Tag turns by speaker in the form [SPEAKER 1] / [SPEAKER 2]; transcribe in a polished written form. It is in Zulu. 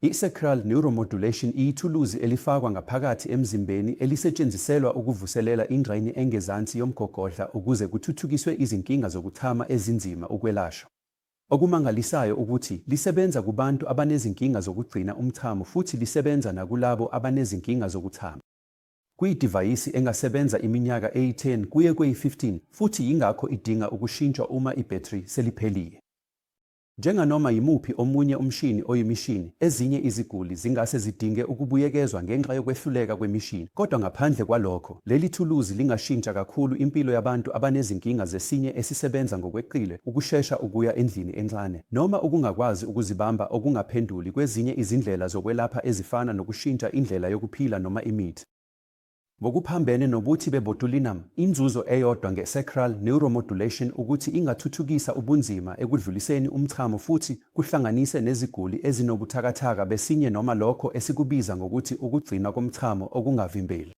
[SPEAKER 1] I-sacral neuromodulation iyithuluzi elifakwa ngaphakathi emzimbeni elisetshenziselwa ukuvuselela ingxenye engezansi yomgogodla ukuze kuthuthukiswe izinkinga zokuthama ezinzima ukwelashwa. Okumangalisayo ukuthi lisebenza kubantu abanezinkinga zokugcina umthamo futhi lisebenza nakulabo abanezinkinga zokuthama. Kuyidivayisi engasebenza iminyaka eyi-10 kuye kweyi-15 futhi yingakho idinga ukushintshwa uma ibhethri seliphelile. Njenganoma yimuphi omunye umshini oyimishini, ezinye iziguli zingase zidinge ukubuyekezwa ngenxa yokwehluleka kwemishini. Kodwa ngaphandle kwalokho, leli thuluzi lingashintsha kakhulu impilo yabantu abanezinkinga zesinye esisebenza ngokweqile, ukushesha ukuya endlini encane, noma ukungakwazi ukuzibamba okungaphenduli kwezinye izindlela zokwelapha ezifana nokushintsha indlela yokuphila noma imithi. Ngokuphambene nobuthi be-botulinum, inzuzo eyodwa nge-sacral neuromodulation ukuthi ingathuthukisa ubunzima ekudluliseni umthamo futhi kuhlanganise neziguli ezinobuthakathaka besinye noma lokho esikubiza ngokuthi ukugcinwa komthamo okungavimbeli.